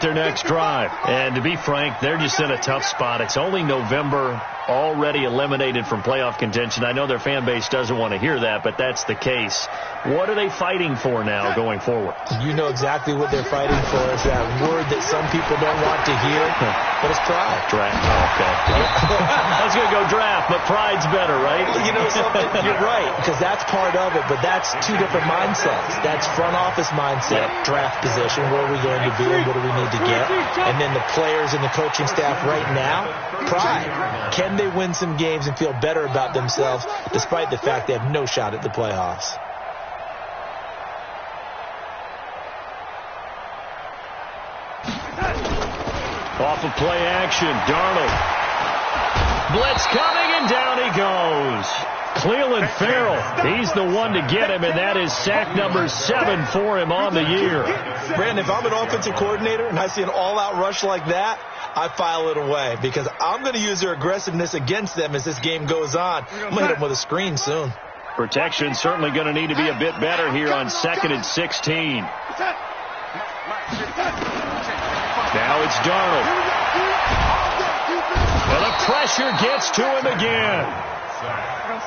their next drive. And to be frank, they're just in a tough spot. It's only November, already eliminated from playoff contention. I know their fan base doesn't want to hear that, but that's the case. What are they fighting for now going forward? You know exactly what they're fighting for. Is that word that some people don't want to hear, but it's pride. Draft. Oh, okay. I was going to go draft, but pride's better, right? You know something? You're right, because that's part of it, but that's two different mindsets. That's front office mindset, draft position, where are we going to be and what do we need to get? And then the players and the coaching staff right now, pride. Can they win some games and feel better about themselves despite the fact they have no shot at the playoffs? Off of play action, Darnold. Blitz coming, and down he goes. Cleveland Farrell, he's the one to get him, and that is sack number 7 for him on the year. Brandon, if I'm an offensive coordinator and I see an all-out rush like that, I file it away because I'm going to use their aggressiveness against them as this game goes on. I'm going to hit them with a screen soon. Protection certainly going to need to be a bit better here on 2nd and 16. Now it's Darnold. And the pressure gets to him again.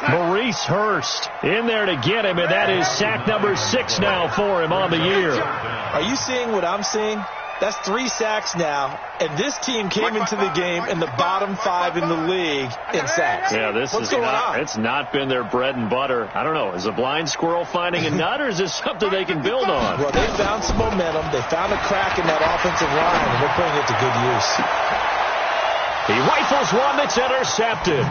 Maurice Hurst in there to get him, and that is sack number 6 now for him on the year. Are you seeing what I'm seeing? That's 3 sacks now, and this team came into the game in the bottom 5 in the league in sacks. Yeah, What's going on? It's not been their bread and butter. I don't know. Is a blind squirrel finding a nut, or is this something they can build on? Well, they found some momentum. They found a crack in that offensive line, and they're putting it to good use. He rifles one that's intercepted.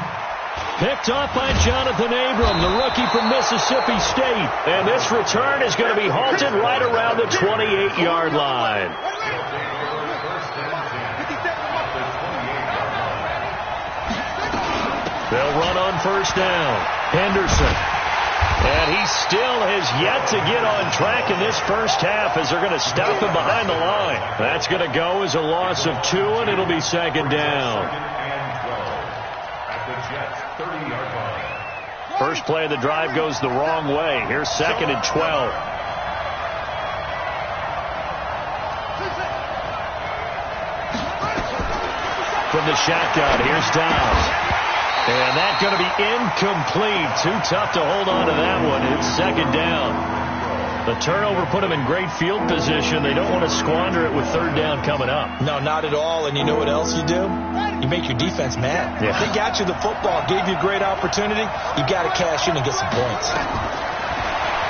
Picked off by Jonathan Abram, the rookie from Mississippi State. And this return is going to be halted right around the 28-yard line. They'll run on first down. Henderson. And he still has yet to get on track in this first half as they're going to stop him behind the line. That's going to go as a loss of 2, and it'll be 2nd down. First play of the drive goes the wrong way. Here's 2nd and 12. From the shotgun, here's Dobbs. And that's going to be incomplete. Too tough to hold on to that one. It's 2nd down. The turnover put them in great field position. They don't want to squander it with 3rd down coming up. No, not at all. And you know what else you do? You make your defense mad. Yeah. They got you the football, gave you a great opportunity. You got to cash in and get some points.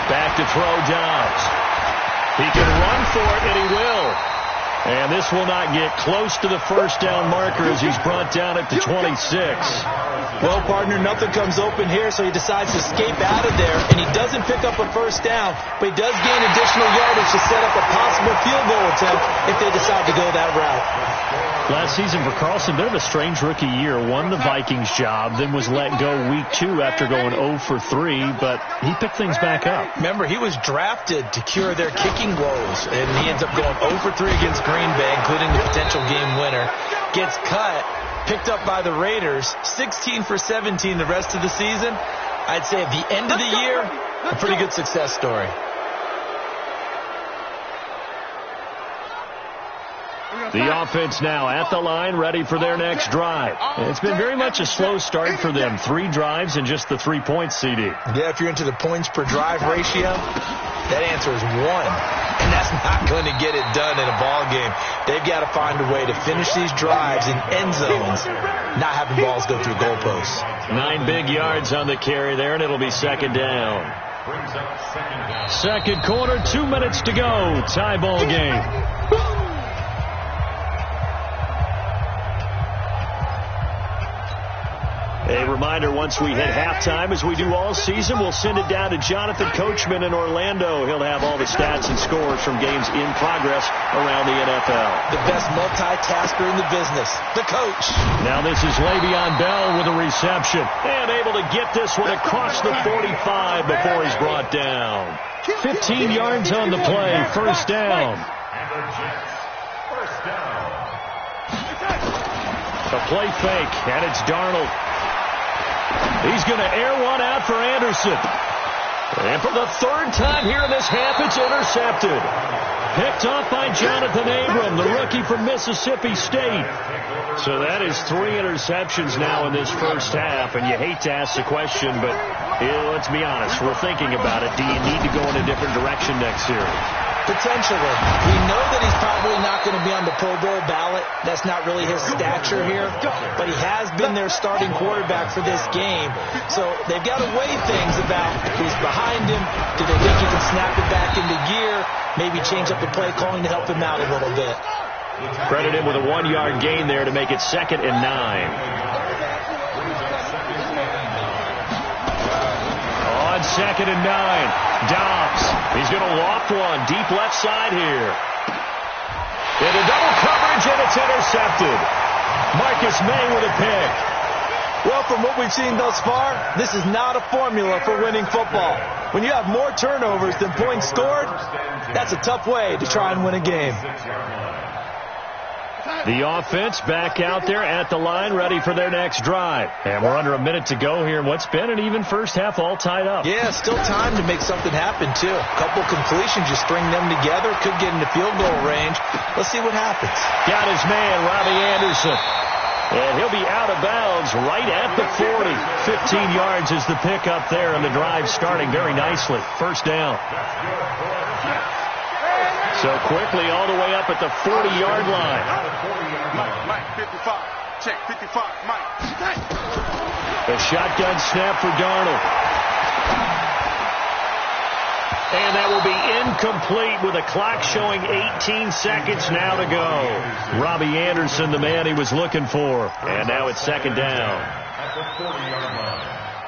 Back to throw Dobbs. He can run for it, and he will. And this will not get close to the first down marker as he's brought down at the 26. Well, partner, nothing comes open here, so he decides to escape out of there, and he doesn't pick up a first down, but he does gain additional yardage to set up a possible field goal attempt if they decide to go that route. Last season for Carlson, bit of a strange rookie year. Won the Vikings job, then was let go week 2 after going 0 for 3, but he picked things back up. Remember, he was drafted to cure their kicking woes, and he ends up going 0 for 3 against Green Bay, including the potential game winner. Gets cut, picked up by the Raiders, 16 for 17 the rest of the season. I'd say at the end of the year, a pretty good success story. The offense now at the line, ready for their next drive. It's been very much a slow start for them. 3 drives and just the 3 points, CD. Yeah, if you're into the points per drive ratio, that answer is 1. And that's not going to get it done in a ball game. They've got to find a way to finish these drives in end zones, not having balls go through goalposts. 9 big yards on the carry there, and it'll be 2nd down. Second quarter, 2 minutes to go. Tie ball game. A reminder, once we hit halftime, as we do all season, we'll send it down to Jonathan Coachman in Orlando. He'll have all the stats and scores from games in progress around the NFL. The best multitasker in the business, the coach. Now this is Le'Veon Bell with a reception. And able to get this one across the 45 before he's brought down. 15 yards on the play, first down. A play fake, and it's Darnold. He's going to air one out for Anderson. And for the 3rd time here in this half, it's intercepted. Picked off by Jonathan Abram, the rookie from Mississippi State. So that is 3 interceptions now in this first half, and you hate to ask the question, but let's be honest, we're thinking about it. Do you need to go in a different direction next year? Potentially. We know that he's probably not going to be on the Pro Bowl ballot. That's not really his stature here. But he has been their starting quarterback for this game. So they've got to weigh things about who's behind him. Do they think he can snap it back into gear? Maybe change up the play calling to help him out a little bit. Credit him with a 1-yard gain there to make it 2nd and 9. On 2nd and 9. Dobbs. He's going to loft one deep left side here. Into double coverage, and it's intercepted. Marcus May with a pick. Well, from what we've seen thus far, this is not a formula for winning football. When you have more turnovers than points scored, that's a tough way to try and win a game. The offense back out there at the line, ready for their next drive. And we're under a minute to go here in what's been an even first half, all tied up. Yeah, still time to make something happen, too. A couple completions, you string them together, could get into field goal range. Let's see what happens. Got his man, Robbie Anderson. And he'll be out of bounds right at the 40. 15 yards is the pickup there, and the drive starting very nicely. First down. So quickly all the way up at the 40-yard line. Mike, 55. Check, 55. Mike. A shotgun snap for Darnold. And that will be incomplete with a clock showing 18 seconds now to go. Robbie Anderson, the man he was looking for. And now it's 2nd down.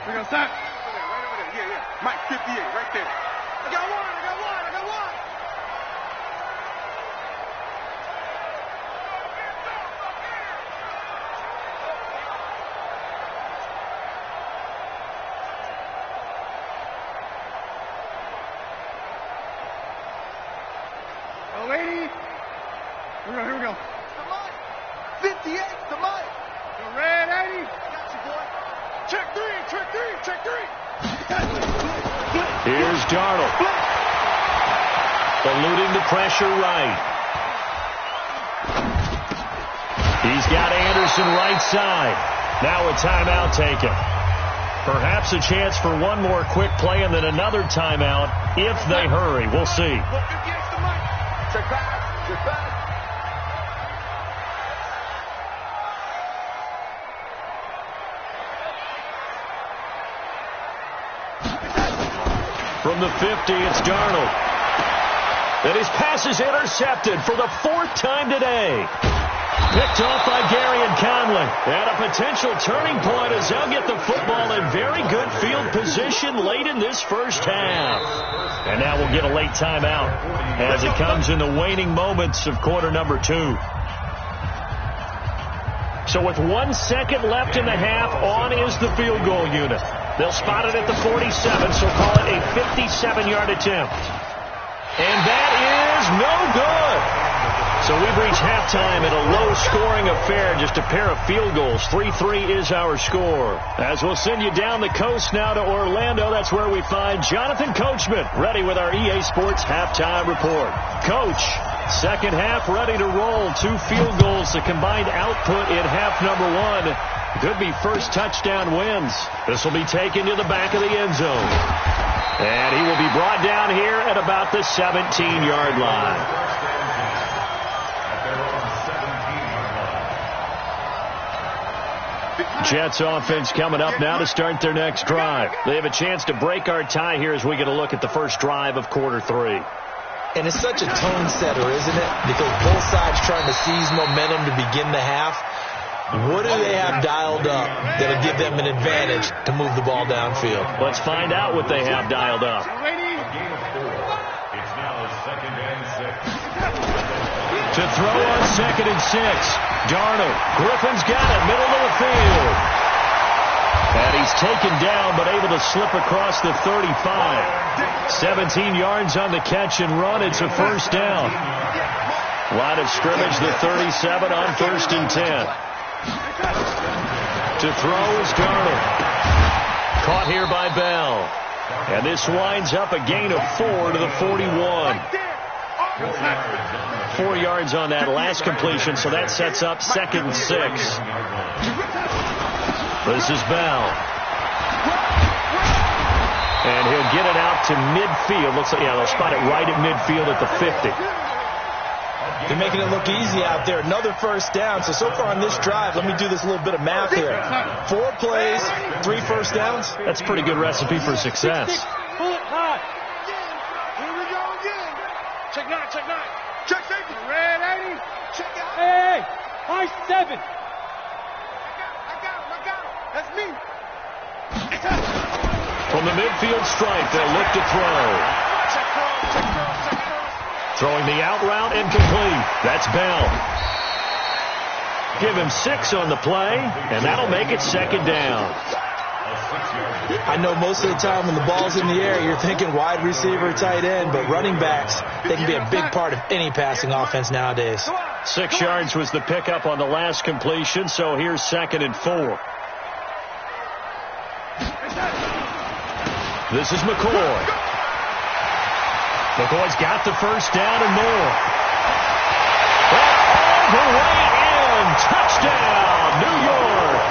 We're going to stop. Right over there. Yeah. Mike, 58, right there. I got one. Lady, here we go. To Mike. 58 to Mike. The red 80. Got you, boy. Check three. Here's Darnold. Eluding the pressure right. He's got Anderson right side. Now a timeout taken. Perhaps a chance for one more quick play and then another timeout if they hurry. We'll see. Check back. From the 50, it's Darnold. And his pass is intercepted for the 4th time today. Picked off by Gary and Conley. And a potential turning point as they'll get the football in very good field position late in this first half. And now we'll get a late timeout as it comes in the waning moments of quarter number 2. So with 1 second left in the half, on is the field goal unit. They'll spot it at the 47, so call it a 57-yard attempt. And that is no good. So we've reached halftime in a low-scoring affair, just a pair of field goals. 3-3 is our score. As we'll send you down the coast now to Orlando, that's where we find Jonathan Coachman, ready with our EA Sports halftime report. Coach, second half ready to roll. 2 field goals, the combined output in half number 1. Could be first touchdown wins. This will be taken to the back of the end zone. And he will be brought down here at about the 17-yard line. Jets offense coming up now to start their next drive. They have a chance to break our tie here as we get a look at the first drive of quarter 3. And it's such a tone setter, isn't it? Because both sides trying to seize momentum to begin the half. What do they have dialed up that'll give them an advantage to move the ball downfield? Let's find out what they have dialed up. To throw on 2nd and 6. Darnold. Griffin's got it. Middle of the field. And he's taken down but able to slip across the 35. 17 yards on the catch and run. It's a first down. Line of scrimmage, the 37 on 1st and 10. To throw is Darnold. Caught here by Bell. And this winds up a gain of 4 to the 41. 4 yards on that last completion, so that sets up 2nd and 6. This is Bell. And he'll get it out to midfield. Looks like, yeah, they'll spot it right at midfield at the 50. They're making it look easy out there. Another first down. So far on this drive, let me do this little bit of math here. 4 plays, 3 first downs. That's a pretty good recipe for success. Pull it high. Here we go again. Check 9, check 9. Check safety. Red 80. Check out. Hey, high 7. I got him. That's me. From the midfield stripe, they'll look to throw. Check cross. Throwing the out route incomplete. That's Bell. Give him 6 on the play, and that'll make it 2nd down. I know most of the time when the ball's in the air, you're thinking wide receiver, tight end, but running backs, they can be a big part of any passing offense nowadays. 6 yards was the pickup on the last completion, so here's 2nd and 4. This is McCoy. McCoy's got the first down and more. All the way in. Touchdown, New York.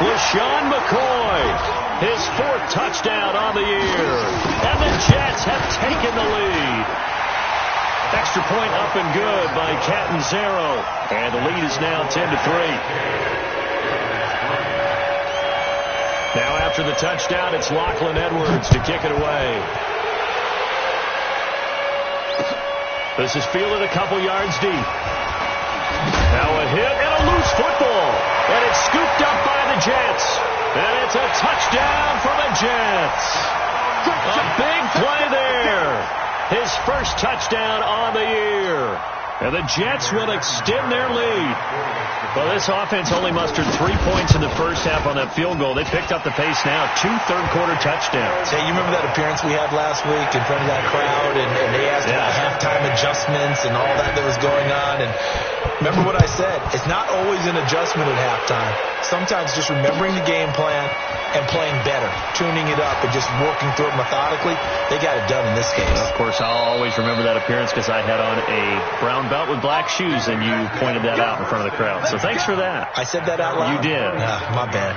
LaShawn McCoy, his 4th touchdown on the year. And the Jets have taken the lead. Extra point up and good by Catanzaro. And the lead is now 10-3. Now after the touchdown, it's Lachlan Edwards to kick it away. This is fielded a couple yards deep. Now a hit and a loose football. And it's scooped up by the Jets. And it's a touchdown for the Jets. A big play there. His first touchdown on the year. And the Jets will extend their lead. Well, this offense only mustered 3 points in the first half on that field goal. They picked up the pace now. 2 third-quarter touchdowns. Hey, you remember that appearance we had last week in front of that crowd, and they asked about halftime adjustments and all that was going on. And remember what I said. It's not always an adjustment at halftime. Sometimes just remembering the game plan and playing better, tuning it up, and just working through it methodically. They got it done in this case. Of course, I'll always remember that appearance because I had on a brown belt with black shoes, and you pointed that out in front of the crowd. So thanks for that. I said that out loud? You did. My bad.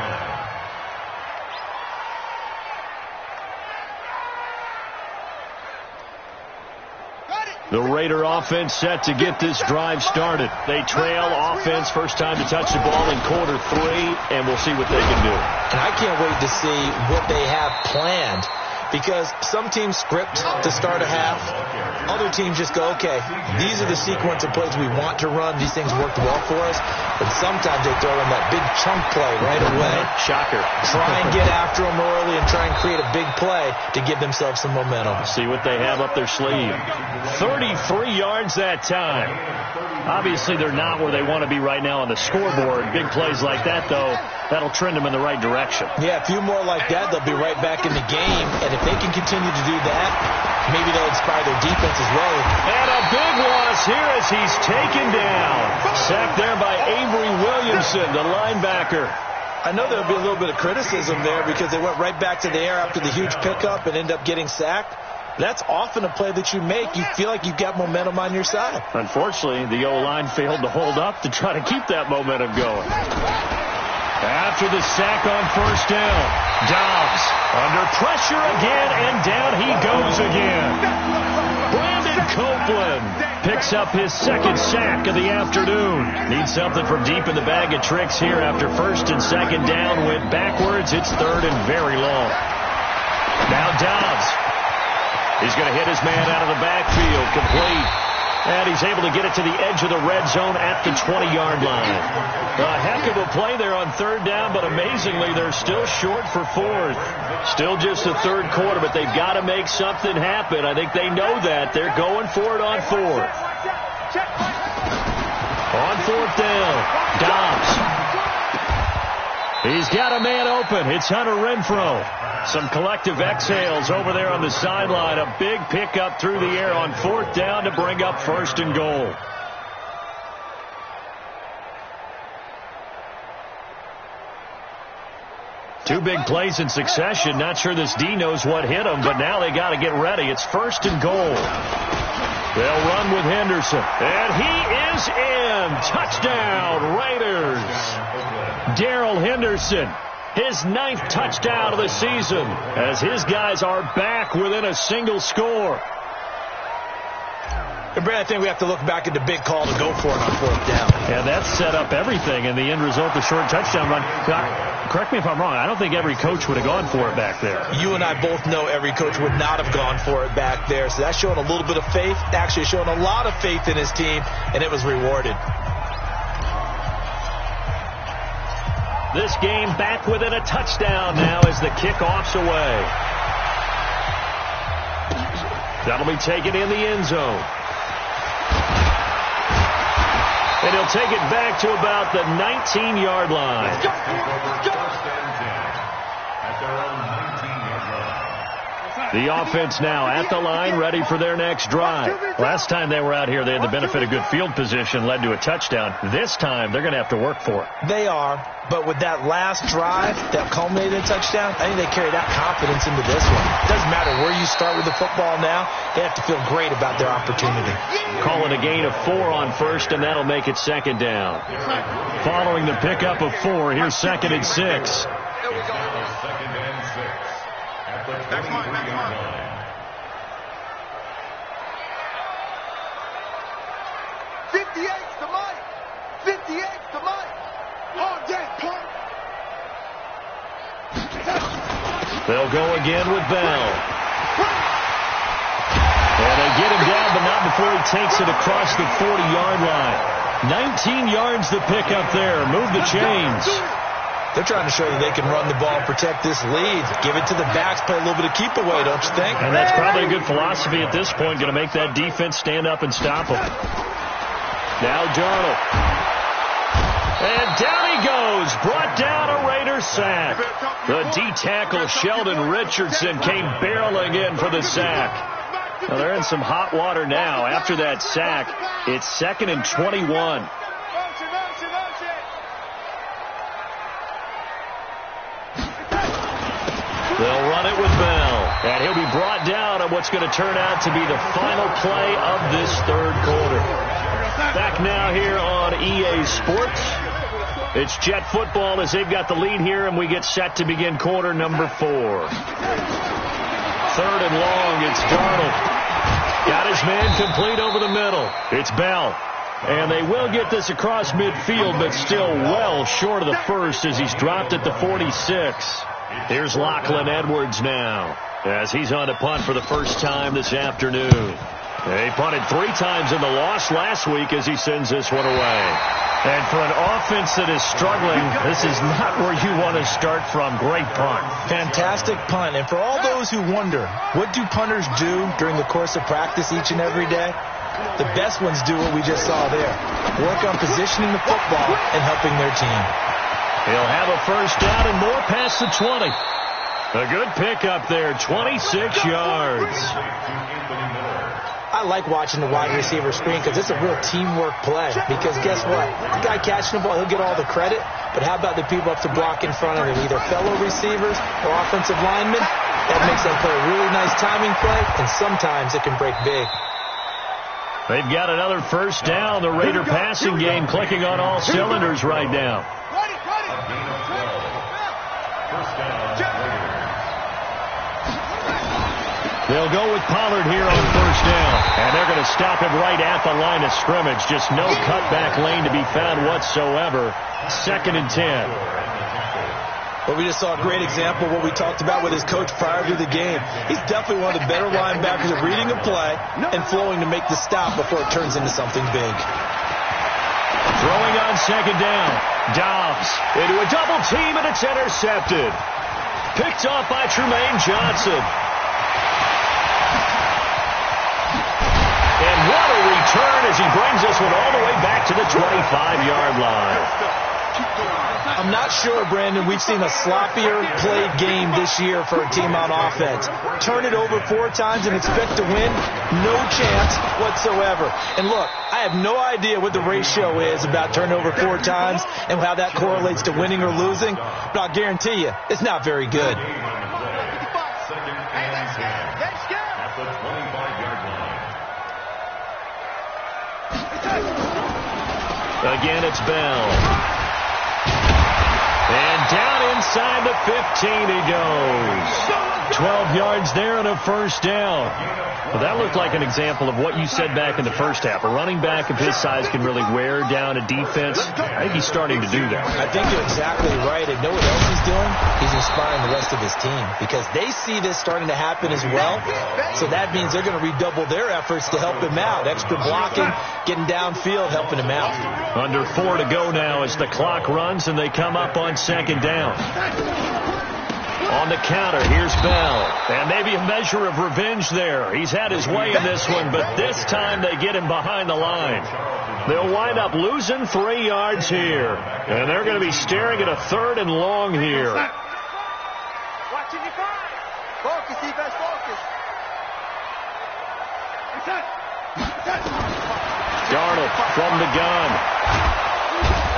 The Raider offense set to get this drive started. They trail offense, first time to touch the ball in quarter 3, and we'll see what they can do. And I can't wait to see what they have planned, because some teams script to start a half. Other teams just go, okay, these are the sequence of plays we want to run. These things worked well for us. But sometimes they throw in that big chunk play right away. Shocker. Try and get after them early and try and create a big play to give themselves some momentum. See what they have up their sleeve. 33 yards that time. Obviously, they're not where they want to be right now on the scoreboard. Big plays like that, though, that'll trend them in the right direction. Yeah, a few more like that, they'll be right back in the game. And if they can continue to do that, maybe they'll inspire their defense as well. And a big loss here as he's taken down. Sacked there by Avery Williamson, the linebacker. I know there'll be a little bit of criticism there because they went right back to the air after the huge pickup and end up getting sacked. That's often a play that you make. You feel like you've got momentum on your side. Unfortunately, the O-line failed to hold up to try to keep that momentum going. After the sack on first down, Dobbs under pressure again, and down he goes again. Brandon Copeland picks up his 2nd sack of the afternoon. Needs something from deep in the bag of tricks here after first and second down went backwards. It's 3rd and very long. Now Dobbs. He's going to hit his man out of the backfield, complete. And he's able to get it to the edge of the red zone at the 20-yard line. A heck of a play there on 3rd down, but amazingly, they're still short for 4th. Still just the 3rd quarter, but they've got to make something happen. I think they know that. They're going for it on 4th. On 4th down, Dobbs. He's got a man open. It's Hunter Renfrow. Some collective exhales over there on the sideline. A big pickup through the air on 4th down to bring up 1st and goal. Two big plays in succession. Not sure this D knows what hit him, but now they got to get ready. It's 1st and goal. They'll run with Henderson. And he is in. Touchdown, Raiders. Darrell Henderson, his 9th touchdown of the season, as his guys are back within a single score. And Brad, I think we have to look back at the big call to go for it on 4th down. And that set up everything in the end result, the short touchdown run. Correct me if I'm wrong. I don't think every coach would have gone for it back there. You and I both know every coach would not have gone for it back there. So that's showing a little bit of faith, actually showing a lot of faith in his team, and it was rewarded. This game back within a touchdown now as the kickoff's away. That'll be taken in the end zone. And he'll take it back to about the 19-yard line. The offense now at the line, ready for their next drive. Last time they were out here, they had the benefit of good field position, led to a touchdown. This time, they're going to have to work for it. They are, but with that last drive that culminated in a touchdown, I think they carry that confidence into this one. It doesn't matter where you start with the football now. They have to feel great about their opportunity. Call it a gain of 4 on first, and that'll make it 2nd down. Following the pickup of 4, here's 2nd and 6. Here we go. 2nd and 6. Back line, back line. 58 to Mike. 58 to Mike. All day, punt. They'll go again with Bell. And they get him down, but not before he takes it across the 40-yard line. 19 yards to pick up there. Move the chains. They're trying to show that they can run the ball and protect this lead. Give it to the backs, play a little bit of keep away, don't you think? And that's probably a good philosophy at this point, going to make that defense stand up and stop them. Now Darnold. And down he goes. Brought down a Raiders sack. The D-tackle Sheldon Richardson came barreling in for the sack. Well, they're in some hot water now. After that sack, it's 2nd and 21. They'll run it with Bell. And he'll be brought down on what's going to turn out to be the final play of this 3rd quarter. Back now here on EA Sports. It's Jet football as they've got the lead here, and we get set to begin quarter number 4. 3rd and long. It's Darnold. Got his man complete over the middle. It's Bell. And they will get this across midfield, but still well short of the first as he's dropped at the 46. Here's Lachlan Edwards now as he's on to punt for the first time this afternoon. He punted 3 times in the loss last week as he sends this one away. And for an offense that is struggling, this is not where you want to start from. Great punt. Fantastic punt. And for all those who wonder, what do punters do during the course of practice each and every day? The best ones do what we just saw there. Work on positioning the football and helping their team. He'll have a first down and more past the 20. A good pickup there, 26 yards. I like watching the wide receiver screen because it's a real teamwork play. Because guess what? The guy catching the ball, he'll get all the credit. But how about the people up to block in front of him, either fellow receivers or offensive linemen? That makes that play a really nice timing play, and sometimes it can break big. They've got another first down. The Raider passing game clicking on all cylinders right now. They'll go with Pollard here on first down. And they're going to stop him right at the line of scrimmage. Just no cutback lane to be found whatsoever. 2nd and 10. But we just saw a great example of what we talked about with his coach prior to the game. He's definitely one of the better linebackers at reading a play and flowing to make the stop before it turns into something big. Throwing on 2nd down. Dobbs into a double team, and it's intercepted. Picked off by Tremaine Johnson. And what a return as he brings this one all the way back to the 25-yard line. I'm not sure, Brandon, we've seen a sloppier played game this year for a team on offense. Turn it over 4 times and expect to win? No chance whatsoever. And look, I have no idea what the ratio is about turning over 4 times and how that correlates to winning or losing, but I'll guarantee you, it's not very good. Again, it's Bell. And down inside the 15 he goes. 12 yards there and a first down. Well, that looked like an example of what you said back in the first half. A running back of his size can really wear down a defense. I think he's starting to do that. I think you're exactly right. And know what else he's doing? He's inspiring the rest of his team because they see this starting to happen as well. So that means they're going to redouble their efforts to help him out. Extra blocking, getting downfield, helping him out. Under 4 to go now as the clock runs and they come up on second down. On the counter, here's Bell. And maybe a measure of revenge there. He's had his way in this one, but this time they get him behind the line. They'll wind up losing 3 yards here. And they're going to be staring at a 3rd and long here. Watching your five. Focus, defense, focus. Darnold from the gun.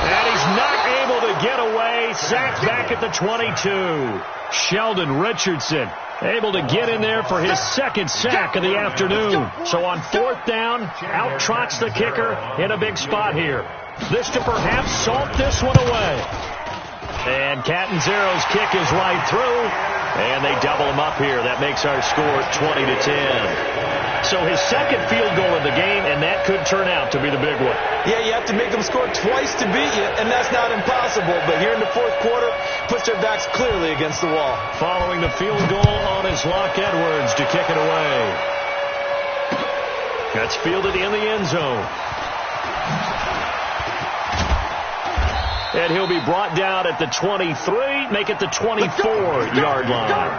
And he's not able to get away. Sacked back at the 22. Sheldon Richardson able to get in there for his second sack of the afternoon. So on 4th down, out trots the kicker in a big spot here. This to perhaps salt this one away. And Catanzaro's kick is right through. And they double him up here. That makes our score 20-10. So his second field goal of the game, and that could turn out to be the big one. Yeah, you have to make them score twice to beat you, and that's not impossible. But here in the 4th quarter, puts their backs clearly against the wall. Following the field goal on his Locke Edwards to kick it away. That's fielded in the end zone. And he'll be brought down at the 23, make it the 24-yard line.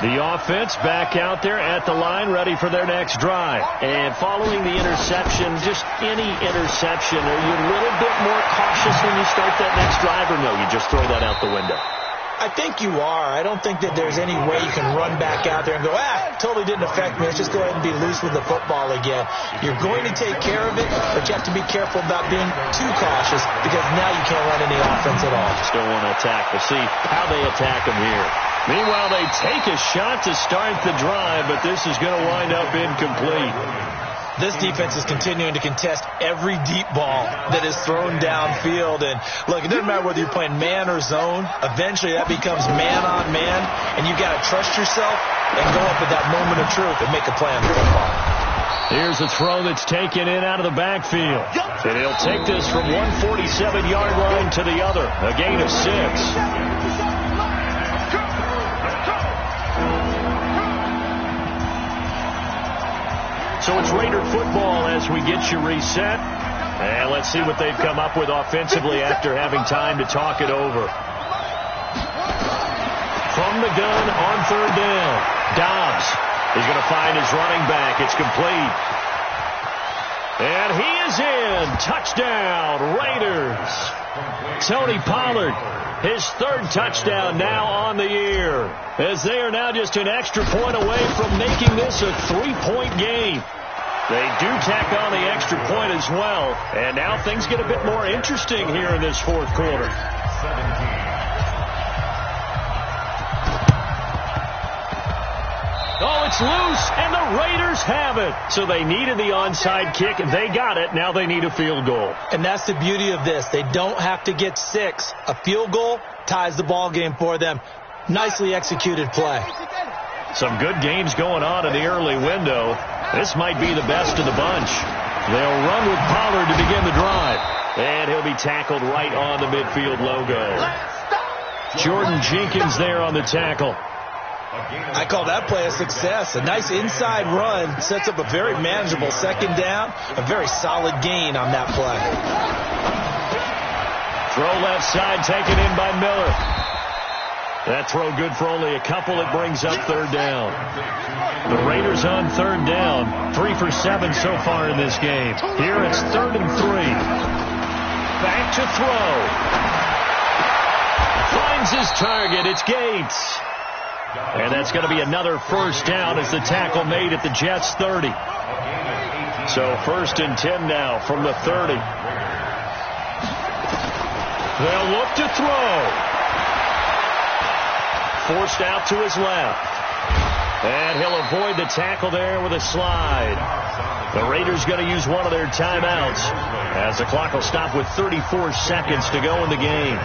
The offense back out there at the line, ready for their next drive. And following the interception, just any interception, are you a little bit more cautious when you start that next drive, or no, you just throw that out the window? I think you are. I don't think that there's any way you can run back out there and go, totally didn't affect me. Let's just go ahead and be loose with the football again. You're going to take care of it, but you have to be careful about being too cautious because now you can't run any offense at all. Just don't want to attack. We'll see how they attack him here. Meanwhile, they take a shot to start the drive, but this is going to wind up incomplete. This defense is continuing to contest every deep ball that is thrown downfield. And, look, it doesn't matter whether you're playing man or zone. Eventually, that becomes man-on-man, and you've got to trust yourself and go up at that moment of truth and make a play on the football. Here's a throw that's taken in out of the backfield. And he'll take this from 147-yard line to the other, a gain of 6. So it's Raider football as we get you reset. And let's see what they've come up with offensively after having time to talk it over. From the gun on 3rd down. Dobbs is going to find his running back. It's complete. And he is in. Touchdown, Raiders. Tony Pollard, his 3rd touchdown now on the year, as they are now just an extra point away from making this a 3-point game. They do tack on the extra point as well, and now things get a bit more interesting here in this 4th quarter. Oh, it's loose, and the Raiders have it. So they needed the onside kick, and they got it. Now they need a field goal. And that's the beauty of this. They don't have to get 6. A field goal ties the ball game for them. Nicely executed play. Some good games going on in the early window. This might be the best of the bunch. They'll run with Pollard to begin the drive. And he'll be tackled right on the midfield logo. Jordan Jenkins there on the tackle. I call that play a success. A nice inside run sets up a very manageable 2nd down. A very solid gain on that play. Throw left side taken in by Miller. That throw good for only a couple. It brings up 3rd down. The Raiders on 3rd down. 3 for 7 so far in this game. Here it's 3rd and 3. Back to throw. Finds his target. It's Gates. And that's going to be another first down as the tackle made at the Jets' 30. So 1st and 10 now from the 30. They'll look to throw. Forced out to his left. And he'll avoid the tackle there with a slide. The Raiders going to use one of their timeouts as the clock will stop with 34 seconds to go in the game.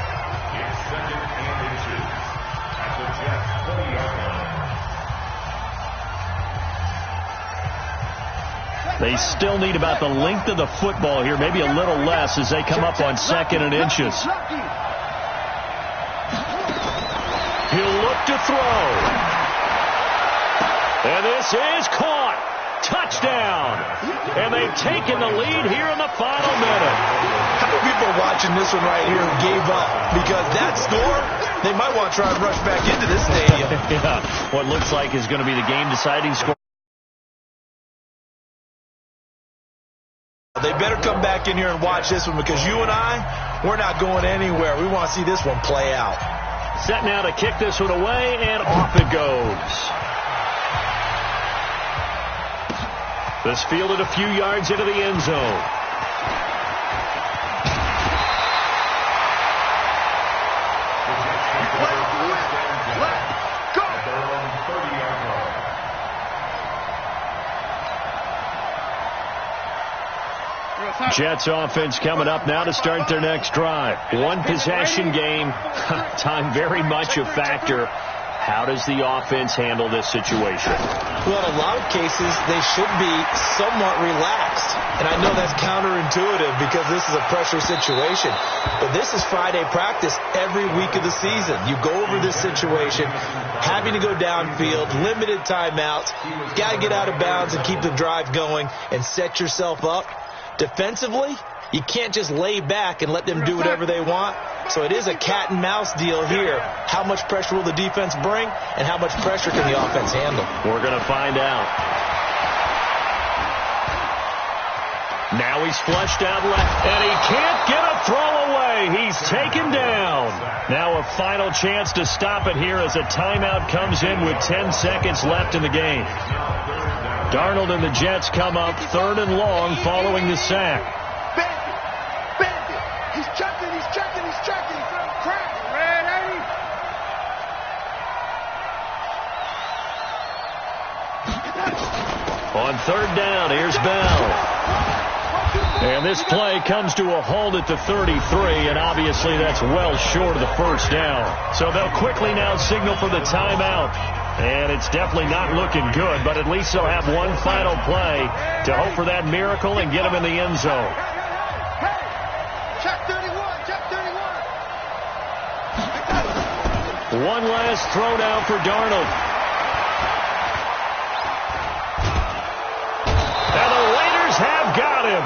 They still need about the length of the football here, maybe a little less as they come up on 2nd and inches. He'll look to throw. And this is caught. Touchdown. And they've taken the lead here in the final minute. How many people are watching this one right here who gave up? Because that score, they might want to try and rush back into this stadium. Yeah, what looks like is going to be the game-deciding score. They better come back in here and watch this one because you and I, we're not going anywhere. We want to see this one play out. Set now to kick this one away, and off it goes. This fielded a few yards into the end zone. Jets offense coming up now to start their next drive. One possession game. Time very much a factor. How does the offense handle this situation? Well, in a lot of cases, they should be somewhat relaxed. And I know that's counterintuitive because this is a pressure situation. But this is Friday practice every week of the season. You go over this situation, having to go downfield, limited timeouts, got to get out of bounds and keep the drive going and set yourself up. Defensively, you can't just lay back and let them do whatever they want. So it is a cat and mouse deal here. How much pressure will the defense bring, and how much pressure can the offense handle? We're going to find out. Now he's flushed out left, and he can't get a throw away. He's taken down. Now a final chance to stop it here as a timeout comes in with 10 seconds left in the game. Darnold and the Jets come up 3rd and long following the sack. Bandit. He's checking. Crack. Red 80. On 3rd down, here's Bell. And this play comes to a halt at the 33, and obviously that's well short of the 1st down. So they'll quickly now signal for the timeout. And it's definitely not looking good, but at least they'll have one final play to hope for that miracle and get them in the end zone. Check 31. One last throw down for Darnold. And the Raiders have got him.